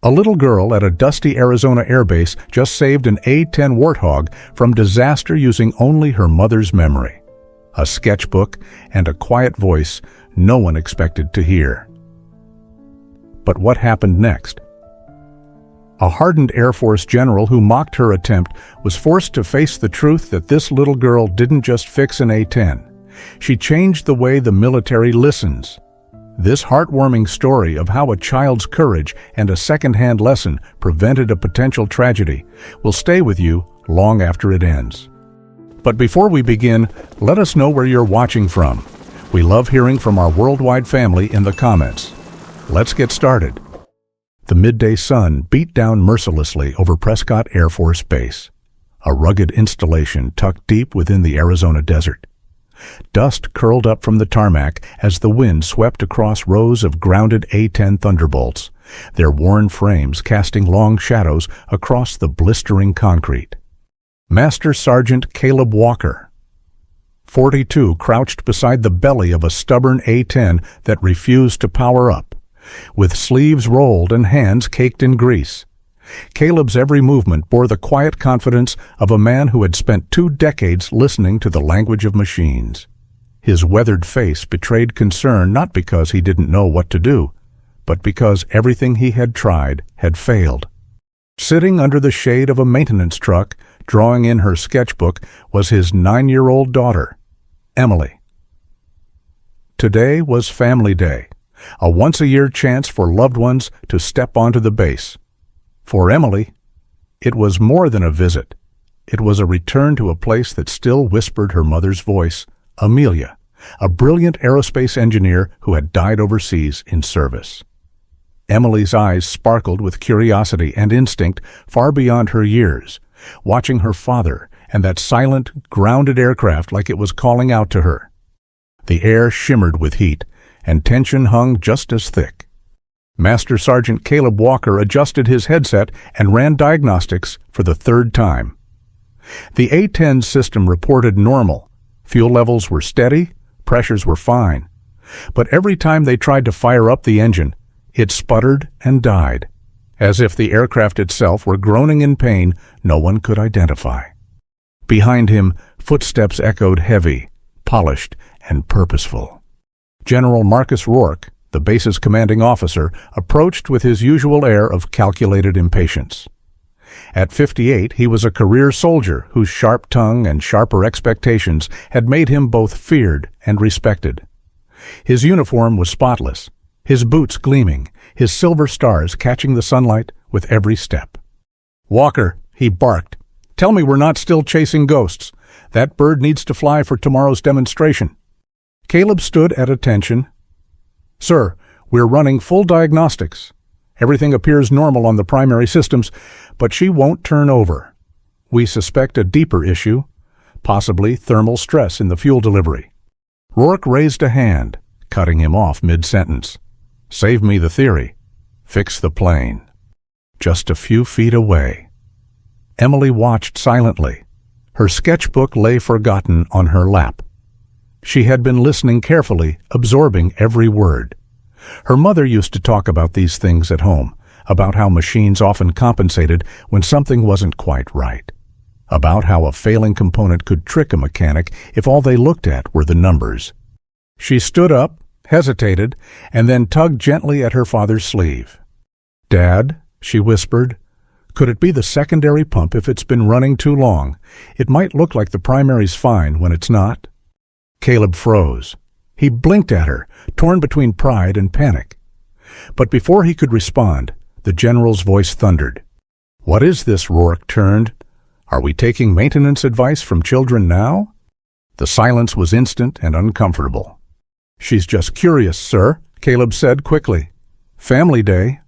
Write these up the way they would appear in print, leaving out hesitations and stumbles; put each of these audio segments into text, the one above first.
A little girl at a dusty Arizona airbase just saved an A-10 Warthog from disaster using only her mother's memory. A sketchbook and a quiet voice no one expected to hear. But what happened next? A hardened Air Force general who mocked her attempt was forced to face the truth that this little girl didn't just fix an A-10. She changed the way the military listens. This heartwarming story of how a child's courage and a secondhand lesson prevented a potential tragedy will stay with you long after it ends. But before we begin, let us know where you're watching from. We love hearing from our worldwide family in the comments. Let's get started. The midday sun beat down mercilessly over Prescott Air Force Base, a rugged installation tucked deep within the Arizona desert. Dust curled up from the tarmac as the wind swept across rows of grounded A-10 Thunderbolts, their worn frames casting long shadows across the blistering concrete. Master Sergeant Caleb Walker, 42, crouched beside the belly of a stubborn A-10 that refused to power up, with sleeves rolled and hands caked in grease. Caleb's every movement bore the quiet confidence of a man who had spent 2 decades listening to the language of machines. His weathered face betrayed concern not because he didn't know what to do, but because everything he had tried had failed. Sitting under the shade of a maintenance truck, drawing in her sketchbook, was his 9-year-old daughter, Emily. Today was Family Day, a once-a-year chance for loved ones to step onto the base. For Emily, it was more than a visit. It was a return to a place that still whispered her mother's voice, Amelia, a brilliant aerospace engineer who had died overseas in service. Emily's eyes sparkled with curiosity and instinct far beyond her years, watching her father and that silent, grounded aircraft like it was calling out to her. The air shimmered with heat, and tension hung just as thick. Master Sergeant Caleb Walker adjusted his headset and ran diagnostics for the 3rd time. The A-10 system reported normal. Fuel levels were steady, pressures were fine. But every time they tried to fire up the engine, it sputtered and died, as if the aircraft itself were groaning in pain no one could identify. Behind him, footsteps echoed heavy, polished, and purposeful. General Marcus Rourke, the base's commanding officer, approached with his usual air of calculated impatience. At 58, he was a career soldier whose sharp tongue and sharper expectations had made him both feared and respected. His uniform was spotless, his boots gleaming, his silver stars catching the sunlight with every step. "Walker," he barked, "tell me we're not still chasing ghosts. That bird needs to fly for tomorrow's demonstration." Caleb stood at attention. "Sir, we're running full diagnostics. Everything appears normal on the primary systems, but she won't turn over. We suspect a deeper issue, possibly thermal stress in the fuel delivery." Rourke raised a hand, cutting him off mid-sentence. "Save me the theory. Fix the plane." Just a few feet away, Emily watched silently. Her sketchbook lay forgotten on her lap. She had been listening carefully, absorbing every word. Her mother used to talk about these things at home, about how machines often compensated when something wasn't quite right, about how a failing component could trick a mechanic if all they looked at were the numbers. She stood up, hesitated, and then tugged gently at her father's sleeve. "Dad," she whispered, "could it be the secondary pump if it's been running too long? It might look like the primary's fine when it's not." Caleb froze. He blinked at her, torn between pride and panic. But before he could respond, the general's voice thundered. "What is this?" Rourke turned. "Are we taking maintenance advice from children now?" The silence was instant and uncomfortable. "She's just curious, sir," Caleb said quickly. "Family Day."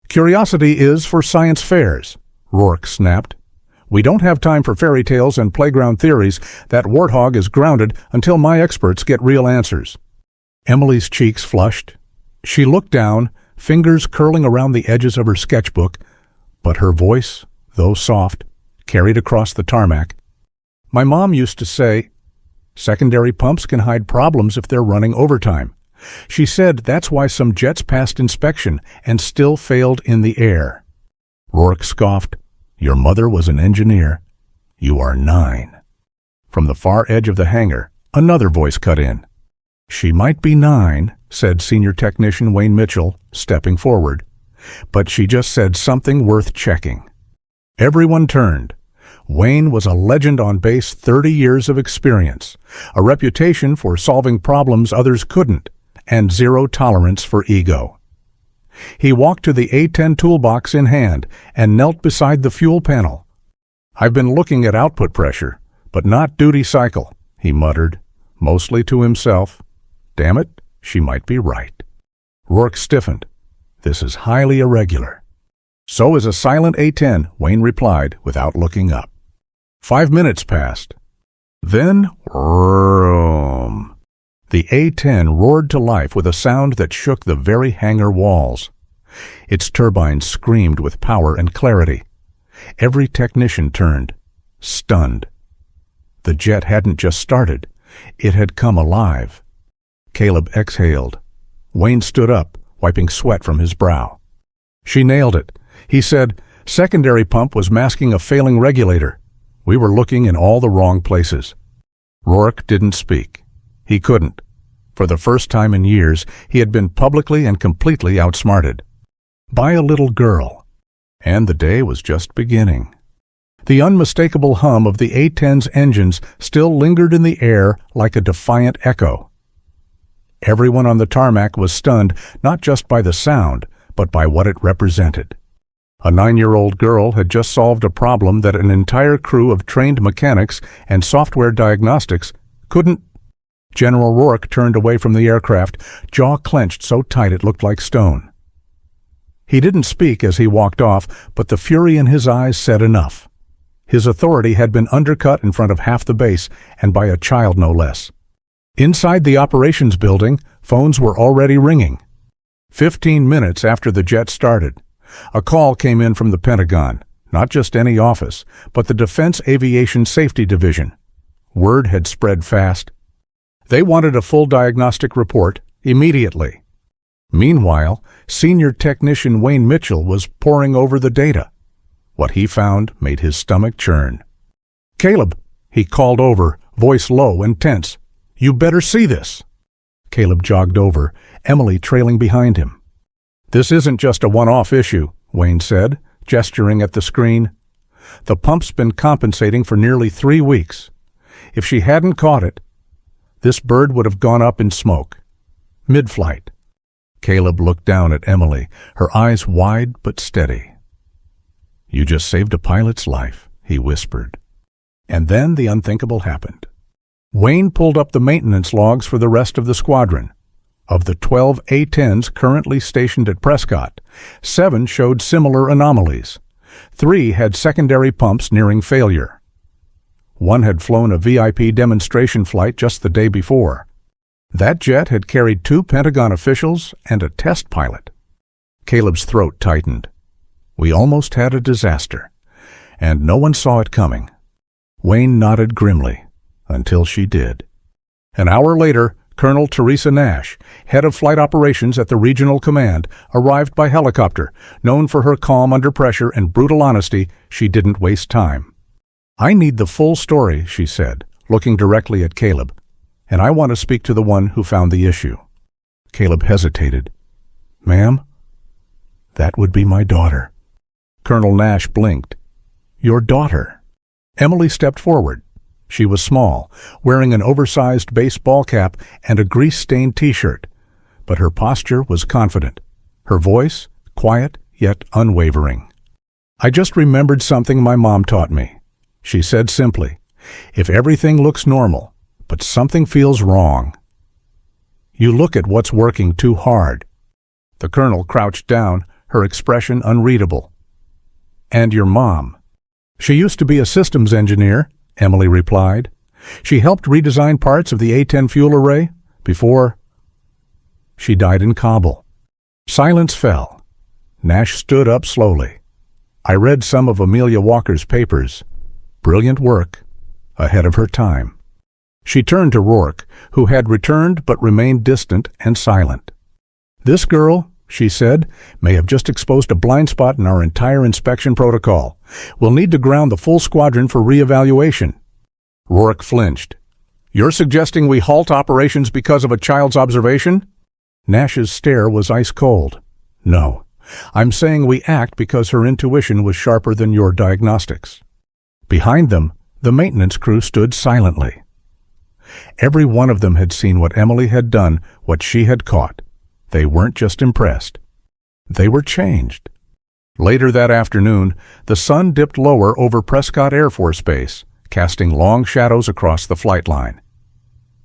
"Curiosity is for science fairs," Rourke snapped. "We don't have time for fairy tales and playground theories. That Warthog is grounded until my experts get real answers." Emily's cheeks flushed. She looked down, fingers curling around the edges of her sketchbook, but her voice, though soft, carried across the tarmac. "My mom used to say, secondary pumps can hide problems if they're running overtime. She said that's why some jets passed inspection and still failed in the air. Rourke scoffed. Your mother was an engineer. You are 9. From the far edge of the hangar, another voice cut in. She might be 9, said Senior Technician Wayne Mitchell, stepping forward, but she just said something worth checking. Everyone turned. Wayne was a legend on base, 30 years of experience, a reputation for solving problems others couldn't, and zero tolerance for ego. He walked to the A-10 toolbox in hand and knelt beside the fuel panel. I've been looking at output pressure, but not duty cycle, he muttered, mostly to himself. Damn it, she might be right. Rourke stiffened. This is highly irregular. So is a silent A-10, Wayne replied without looking up. 5 minutes passed. Then, vroom. The A-10 roared to life with a sound that shook the very hangar walls. Its turbines screamed with power and clarity. Every technician turned, stunned. The jet hadn't just started. It had come alive. Caleb exhaled. Wayne stood up, wiping sweat from his brow. She nailed it. He said, secondary pump was masking a failing regulator. We were looking in all the wrong places. Rourke didn't speak. He couldn't. For the first time in years, he had been publicly and completely outsmarted. By a little girl. And the day was just beginning. The unmistakable hum of the A-10's engines still lingered in the air like a defiant echo. Everyone on the tarmac was stunned not just by the sound, but by what it represented. A 9-year-old girl had just solved a problem that an entire crew of trained mechanics and software diagnostics couldn't. General Rourke turned away from the aircraft, jaw clenched so tight it looked like stone. He didn't speak as he walked off, but the fury in his eyes said enough. His authority had been undercut in front of half the base, and by a child no less. Inside the operations building, phones were already ringing. 15 minutes after the jet started, a call came in from the Pentagon, not just any office, but the Defense Aviation Safety Division. Word had spread fast. They wanted a full diagnostic report immediately. Meanwhile, Senior Technician Wayne Mitchell was poring over the data. What he found made his stomach churn. Caleb, he called over, voice low and tense. You better see this. Caleb jogged over, Emily trailing behind him. This isn't just a one-off issue, Wayne said, gesturing at the screen. The pump's been compensating for nearly 3 weeks. If she hadn't caught it, this bird would have gone up in smoke. Mid-flight. Caleb looked down at Emily, her eyes wide but steady. You just saved a pilot's life, he whispered. And then the unthinkable happened. Wayne pulled up the maintenance logs for the rest of the squadron. Of the 12 A-10s currently stationed at Prescott, 7 showed similar anomalies. 3 had secondary pumps nearing failure. 1 had flown a VIP demonstration flight just the day before. That jet had carried 2 Pentagon officials and a test pilot. Caleb's throat tightened. We almost had a disaster, and no one saw it coming. Wayne nodded grimly, until she did. An hour later, Colonel Teresa Nash, head of flight operations at the Regional Command, arrived by helicopter. Known for her calm under pressure and brutal honesty, she didn't waste time. I need the full story, she said, looking directly at Caleb, and I want to speak to the one who found the issue. Caleb hesitated. Ma'am? That would be my daughter. Colonel Nash blinked. Your daughter. Emily stepped forward. She was small, wearing an oversized baseball cap and a grease-stained T-shirt, but her posture was confident, her voice quiet yet unwavering. I just remembered something my mom taught me. She said simply, if everything looks normal, but something feels wrong, you look at what's working too hard. The colonel crouched down, her expression unreadable. And your mom. She used to be a systems engineer, Emily replied. She helped redesign parts of the A-10 fuel array before she died in Kabul. Silence fell. Nash stood up slowly. I read some of Amelia Walker's papers. Brilliant work, ahead of her time. She turned to Rourke, who had returned but remained distant and silent. "This girl," she said, "may have just exposed a blind spot in our entire inspection protocol. We'll need to ground the full squadron for re-evaluation." Rourke flinched. "You're suggesting we halt operations because of a child's observation?" Nash's stare was ice cold. "No. I'm saying we act because her intuition was sharper than your diagnostics." Behind them, the maintenance crew stood silently. Every one of them had seen what Emily had done, what she had caught. They weren't just impressed. They were changed. Later that afternoon, the sun dipped lower over Prescott Air Force Base, casting long shadows across the flight line.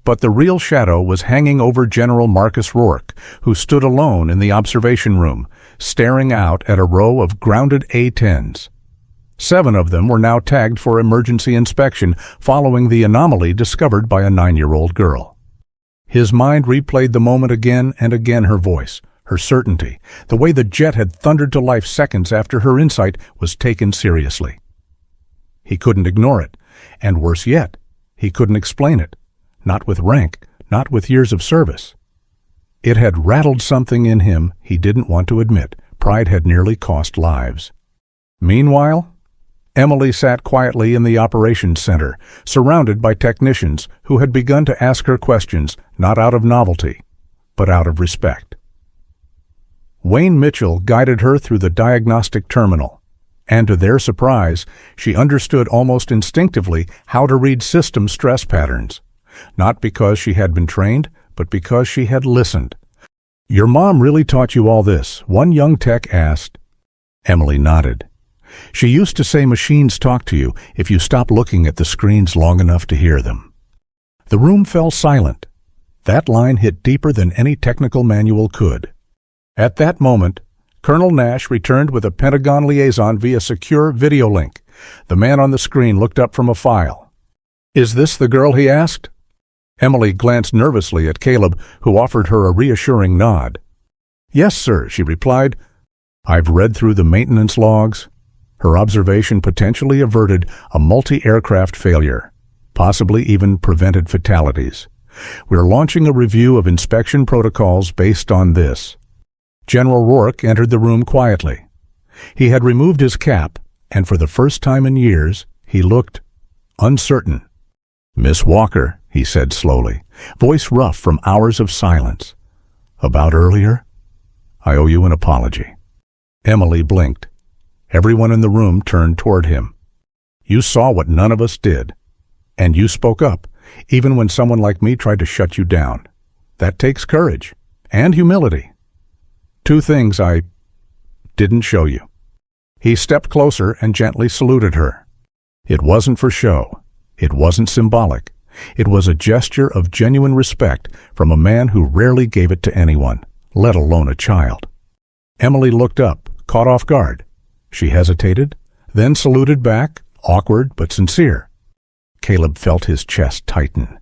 But the real shadow was hanging over General Marcus Rourke, who stood alone in the observation room, staring out at a row of grounded A-10s. 7 of them were now tagged for emergency inspection following the anomaly discovered by a 9-year-old girl. His mind replayed the moment again and again. Her voice, her certainty, the way the jet had thundered to life seconds after her insight was taken seriously. He couldn't ignore it, and worse yet, he couldn't explain it. Not with rank, not with years of service. It had rattled something in him he didn't want to admit. Pride had nearly cost lives. Meanwhile, Emily sat quietly in the operations center, surrounded by technicians who had begun to ask her questions, not out of novelty, but out of respect. Wayne Mitchell guided her through the diagnostic terminal, and to their surprise, she understood almost instinctively how to read system stress patterns. Not because she had been trained, but because she had listened. "Your mom really taught you all this?" one young tech asked. Emily nodded. "She used to say machines talk to you if you stop looking at the screens long enough to hear them." The room fell silent. That line hit deeper than any technical manual could. At that moment, Colonel Nash returned with a Pentagon liaison via secure video link. The man on the screen looked up from a file. "Is this the girl?" he asked. Emily glanced nervously at Caleb, who offered her a reassuring nod. "Yes, sir," she replied. "I've read through the maintenance logs." Her observation potentially averted a multi-aircraft failure, possibly even prevented fatalities. "We're launching a review of inspection protocols based on this." General Rourke entered the room quietly. He had removed his cap, and for the first time in years, he looked uncertain. "Miss Walker," he said slowly, voice rough from hours of silence. "About earlier? I owe you an apology." Emily blinked. Everyone in the room turned toward him. "You saw what none of us did, and you spoke up, even when someone like me tried to shut you down. That takes courage and humility. 2 things I didn't show you." He stepped closer and gently saluted her. It wasn't for show. It wasn't symbolic. It was a gesture of genuine respect from a man who rarely gave it to anyone, let alone a child. Emily looked up, caught off guard. She hesitated, then saluted back, awkward but sincere. Caleb felt his chest tighten.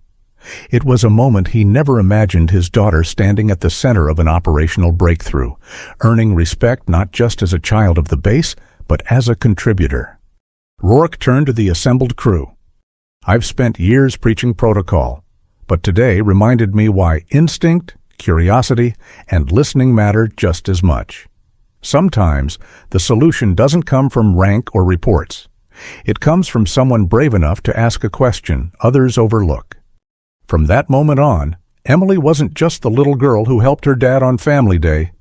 It was a moment he never imagined his daughter standing at the center of an operational breakthrough, earning respect not just as a child of the base, but as a contributor. Rourke turned to the assembled crew. "I've spent years preaching protocol, but today reminded me why instinct, curiosity, and listening matter just as much. Sometimes the solution doesn't come from rank or reports. It comes from someone brave enough to ask a question others overlook." From that moment on, Emily wasn't just the little girl who helped her dad on Family Day.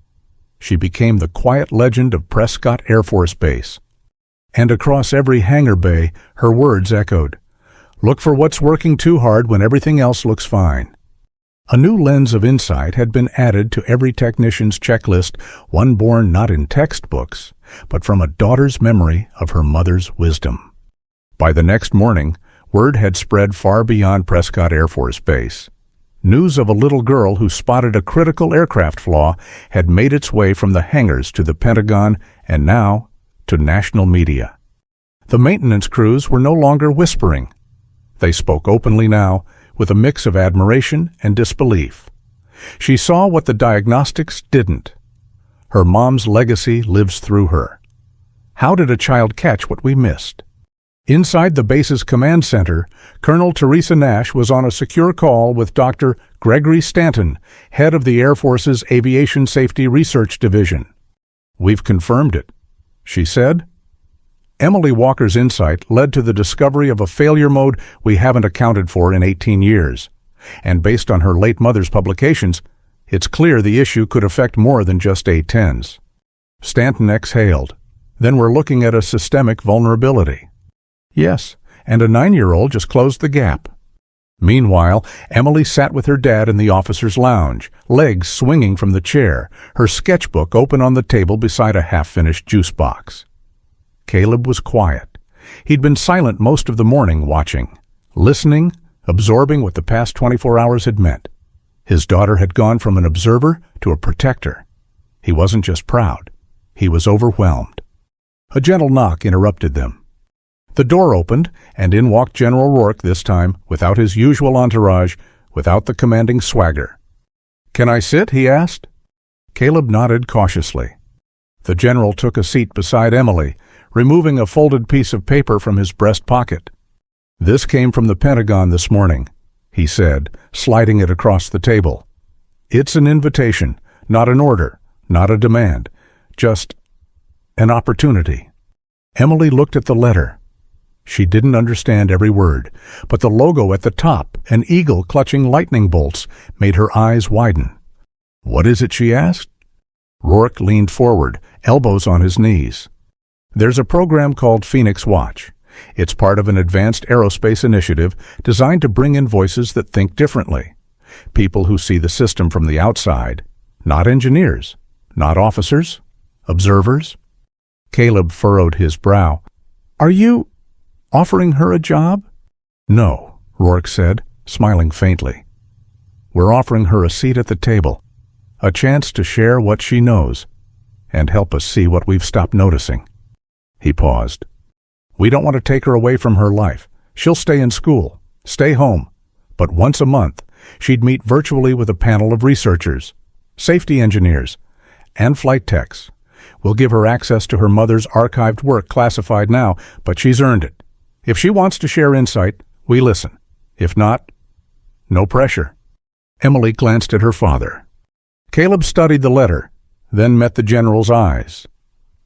She became the quiet legend of Prescott Air Force Base. And across every hangar bay, her words echoed, "Look for what's working too hard when everything else looks fine." A new lens of insight had been added to every technician's checklist, one born not in textbooks, but from a daughter's memory of her mother's wisdom. By the next morning, word had spread far beyond Prescott Air Force Base. News of a little girl who spotted a critical aircraft flaw had made its way from the hangars to the Pentagon and now to national media. The maintenance crews were no longer whispering. They spoke openly now, with a mix of admiration and disbelief. She saw what the diagnostics didn't. Her mom's legacy lives through her. How did a child catch what we missed? Inside the base's command center, Colonel Teresa Nash was on a secure call with Dr. Gregory Stanton, head of the Air Force's Aviation Safety Research Division. "We've confirmed it," she said. Emily Walker's insight led to the discovery of a failure mode we haven't accounted for in 18 years. And based on her late mother's publications, it's clear the issue could affect more than just A-10s. Stanton exhaled. "Then we're looking at a systemic vulnerability." "Yes, and a 9-year-old just closed the gap." Meanwhile, Emily sat with her dad in the officer's lounge, legs swinging from the chair, her sketchbook open on the table beside a half-finished juice box. Caleb was quiet. He'd been silent most of the morning, watching, listening, absorbing what the past 24 hours had meant. His daughter had gone from an observer to a protector. He wasn't just proud. He was overwhelmed. A gentle knock interrupted them. The door opened, and in walked General Rourke this time, without his usual entourage, without the commanding swagger. "Can I sit?" he asked. Caleb nodded cautiously. The general took a seat beside Emily, removing a folded piece of paper from his breast pocket. "This came from the Pentagon this morning," he said, sliding it across the table. "It's an invitation, not an order, not a demand, just an opportunity." Emily looked at the letter. She didn't understand every word, but the logo at the top, an eagle clutching lightning bolts, made her eyes widen. "What is it?" she asked. Rourke leaned forward, elbows on his knees. "There's a program called Phoenix Watch. It's part of an advanced aerospace initiative designed to bring in voices that think differently. People who see the system from the outside, not engineers, not officers, observers." Caleb furrowed his brow. "Are you offering her a job?" "No," Rourke said, smiling faintly. "We're offering her a seat at the table, a chance to share what she knows, and help us see what we've stopped noticing." He paused. "We don't want to take her away from her life. She'll stay in school, stay home, but once a month, she'd meet virtually with a panel of researchers, safety engineers, and flight techs. We'll give her access to her mother's archived work classified now, but she's earned it. If she wants to share insight, we listen. If not, no pressure." Emily glanced at her father. Caleb studied the letter, then met the general's eyes.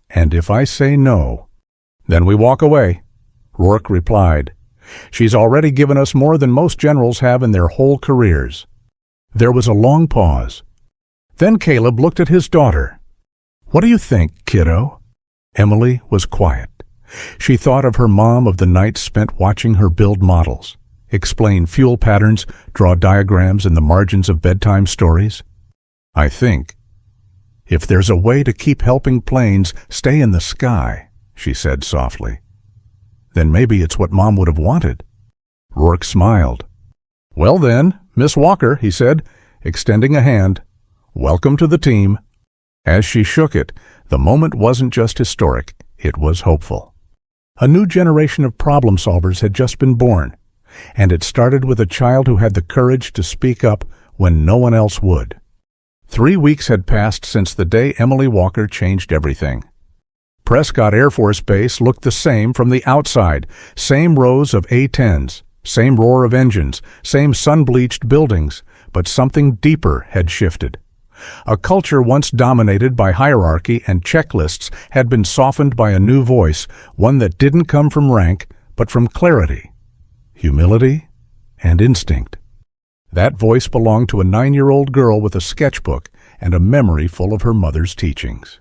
"And if I say no, then we walk away," Rourke replied. "She's already given us more than most generals have in their whole careers." There was a long pause. Then Caleb looked at his daughter. "What do you think, kiddo?" Emily was quiet. She thought of her mom, of the nights spent watching her build models, explain fuel patterns, draw diagrams in the margins of bedtime stories. "I think if there's a way to keep helping planes stay in the sky," she said softly, "then maybe it's what Mom would have wanted." Rourke smiled. "Well then, Miss Walker," he said, extending a hand, "welcome to the team." As she shook it, the moment wasn't just historic, it was hopeful. A new generation of problem solvers had just been born, and it started with a child who had the courage to speak up when no one else would. 3 weeks had passed since the day Emily Walker changed everything. Prescott Air Force Base looked the same from the outside, same rows of A-10s, same roar of engines, same sun-bleached buildings, but something deeper had shifted. A culture once dominated by hierarchy and checklists had been softened by a new voice, one that didn't come from rank, but from clarity, humility, and instinct. That voice belonged to a 9-year-old girl with a sketchbook and a memory full of her mother's teachings.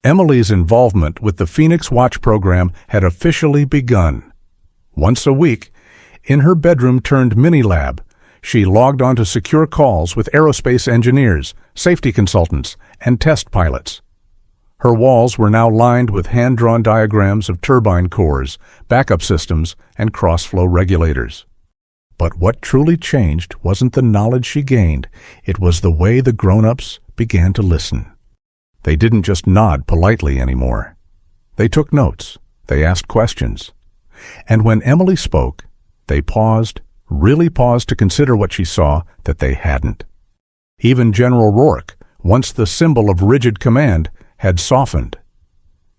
Emily's involvement with the Phoenix Watch program had officially begun. Once a week, in her bedroom-turned-mini-lab, she logged onto secure calls with aerospace engineers, safety consultants, and test pilots. Her walls were now lined with hand-drawn diagrams of turbine cores, backup systems, and cross-flow regulators. But what truly changed wasn't the knowledge she gained, it was the way the grown-ups began to listen. They didn't just nod politely anymore. They took notes, they asked questions. And when Emily spoke, they paused, really paused to consider what she saw that they hadn't. Even General Rourke, once the symbol of rigid command, had softened.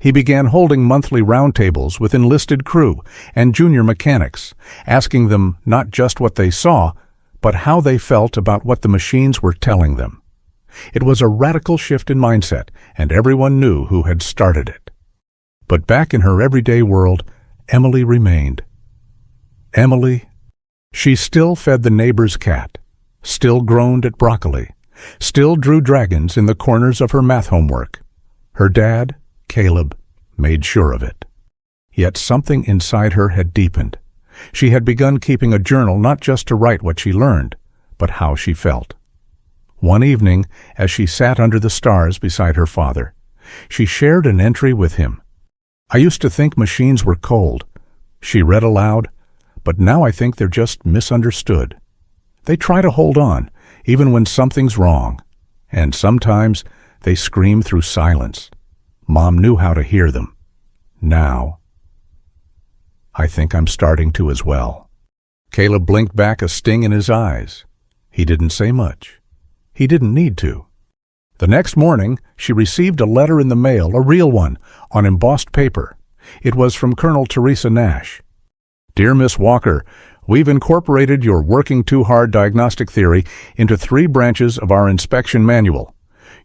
He began holding monthly roundtables with enlisted crew and junior mechanics, asking them not just what they saw, but how they felt about what the machines were telling them. It was a radical shift in mindset, and everyone knew who had started it. But back in her everyday world, Emily remained. Emily. She still fed the neighbor's cat, still groaned at broccoli, still drew dragons in the corners of her math homework. Her dad, Caleb, made sure of it. Yet something inside her had deepened. She had begun keeping a journal not just to write what she learned, but how she felt. One evening, as she sat under the stars beside her father, she shared an entry with him. "I used to think machines were cold," she read aloud, "but now I think they're just misunderstood. They try to hold on, even when something's wrong, and sometimes they scream through silence. Mom knew how to hear them. Now, I think I'm starting to as well." Caleb blinked back, a sting in his eyes. He didn't say much. He didn't need to. The next morning, she received a letter in the mail, a real one, on embossed paper. It was from Colonel Teresa Nash. "Dear Miss Walker, we've incorporated your working too hard diagnostic theory into 3 branches of our inspection manual.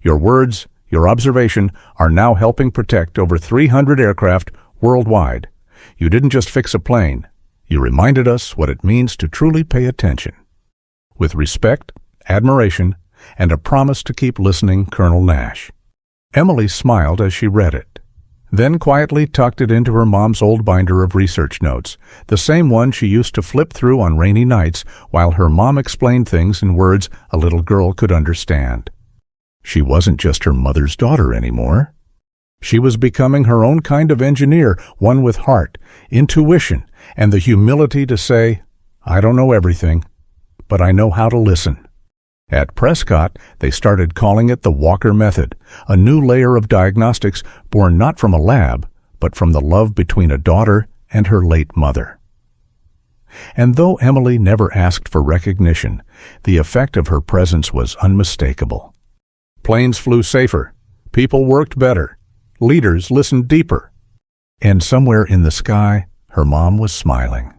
Your words, your observation, are now helping protect over 300 aircraft worldwide. You didn't just fix a plane. You reminded us what it means to truly pay attention. With respect, admiration, and a promise to keep listening, Colonel Nash." Emily smiled as she read it, then quietly tucked it into her mom's old binder of research notes, the same one she used to flip through on rainy nights while her mom explained things in words a little girl could understand. She wasn't just her mother's daughter anymore. She was becoming her own kind of engineer, one with heart, intuition, and the humility to say, "I don't know everything, but I know how to listen." At Prescott, they started calling it the Walker Method, a new layer of diagnostics born not from a lab, but from the love between a daughter and her late mother. And though Emily never asked for recognition, the effect of her presence was unmistakable. Planes flew safer, people worked better, leaders listened deeper, and somewhere in the sky, her mom was smiling.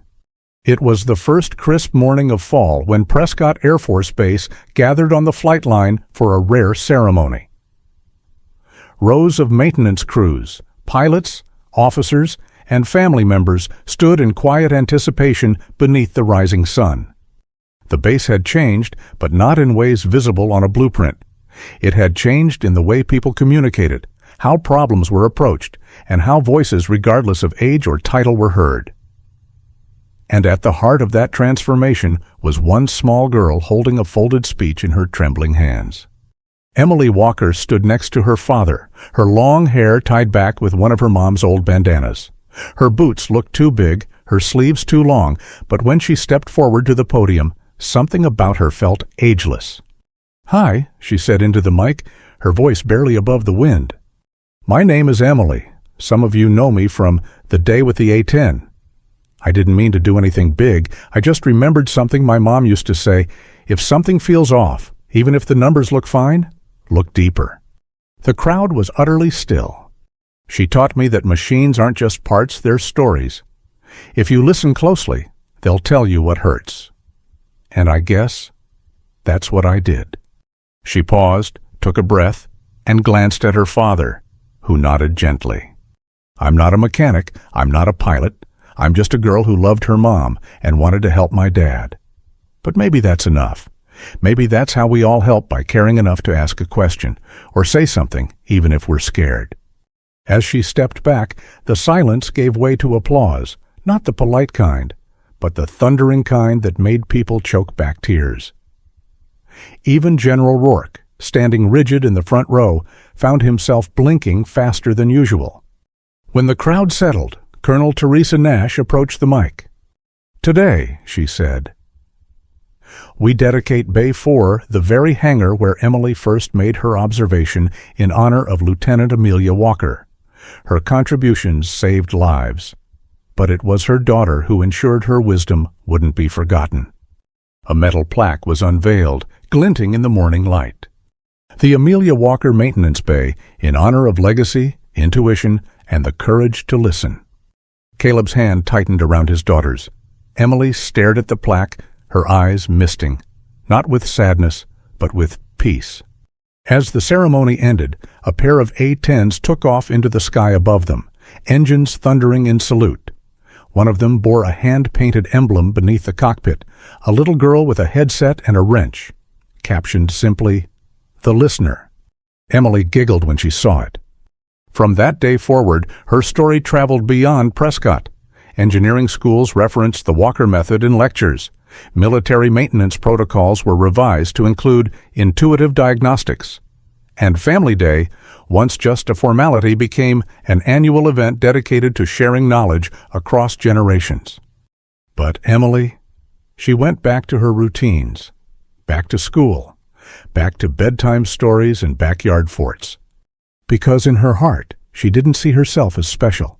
It was the first crisp morning of fall when Prescott Air Force Base gathered on the flight line for a rare ceremony. Rows of maintenance crews, pilots, officers, and family members stood in quiet anticipation beneath the rising sun. The base had changed, but not in ways visible on a blueprint. It had changed in the way people communicated, how problems were approached, and how voices, regardless of age or title, were heard. And at the heart of that transformation was one small girl holding a folded speech in her trembling hands. Emily Walker stood next to her father, her long hair tied back with one of her mom's old bandanas. Her boots looked too big, her sleeves too long, but when she stepped forward to the podium, something about her felt ageless. "Hi," she said into the mic, her voice barely above the wind. "My name is Emily. Some of you know me from the day with the A-10. I didn't mean to do anything big. I just remembered something my mom used to say. If something feels off, even if the numbers look fine, look deeper." The crowd was utterly still. She taught me that machines aren't just parts, they're stories. If you listen closely, they'll tell you what hurts. And I guess that's what I did. She paused, took a breath, and glanced at her father, who nodded gently. "I'm not a mechanic. I'm not a pilot. I'm just a girl who loved her mom and wanted to help my dad. But maybe that's enough. Maybe that's how we all help, by caring enough to ask a question or say something, even if we're scared." As she stepped back, the silence gave way to applause, not the polite kind, but the thundering kind that made people choke back tears. Even General Rourke, standing rigid in the front row, found himself blinking faster than usual. When the crowd settled, Colonel Teresa Nash approached the mic. "Today," she said, "we dedicate Bay 4, the very hangar where Emily first made her observation, in honor of Lieutenant Amelia Walker. Her contributions saved lives, but it was her daughter who ensured her wisdom wouldn't be forgotten." A metal plaque was unveiled, glinting in the morning light. "The Amelia Walker Maintenance Bay, in honor of legacy, intuition, and the courage to listen. Caleb's hand tightened around his daughter's. Emily stared at the plaque, her eyes misting, not with sadness, but with peace. As the ceremony ended, a pair of A-10s took off into the sky above them, engines thundering in salute. One of them bore a hand-painted emblem beneath the cockpit, a little girl with a headset and a wrench, captioned simply, "The Listener." Emily giggled when she saw it. From that day forward, her story traveled beyond Prescott. Engineering schools referenced the Walker method in lectures. Military maintenance protocols were revised to include intuitive diagnostics. And Family Day, once just a formality, became an annual event dedicated to sharing knowledge across generations. But Emily, she went back to her routines, back to school, back to bedtime stories and backyard forts. Because in her heart, she didn't see herself as special.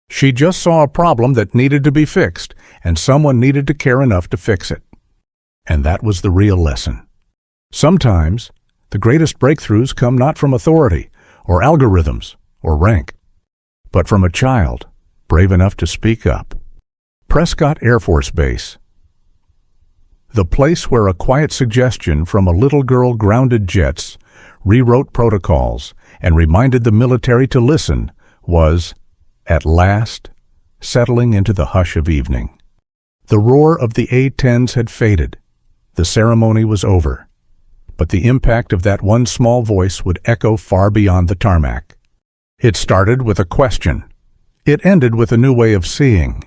She just saw a problem that needed to be fixed, and someone needed to care enough to fix it. And that was the real lesson. Sometimes, the greatest breakthroughs come not from authority, or algorithms, or rank, but from a child brave enough to speak up. Prescott Air Force Base. The place where a quiet suggestion from a little girl grounded jets, rewrote protocols, and reminded the military to listen was, at last, settling into the hush of evening. The roar of the A-10s had faded. The ceremony was over. But the impact of that one small voice would echo far beyond the tarmac. It started with a question. It ended with a new way of seeing.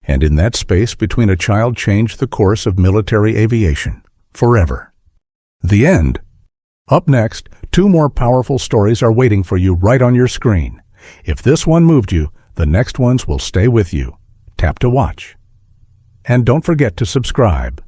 And in that space between, a child changed the course of military aviation, forever. The end. Up next, 2 more powerful stories are waiting for you right on your screen. If this one moved you, the next ones will stay with you. Tap to watch. And don't forget to subscribe.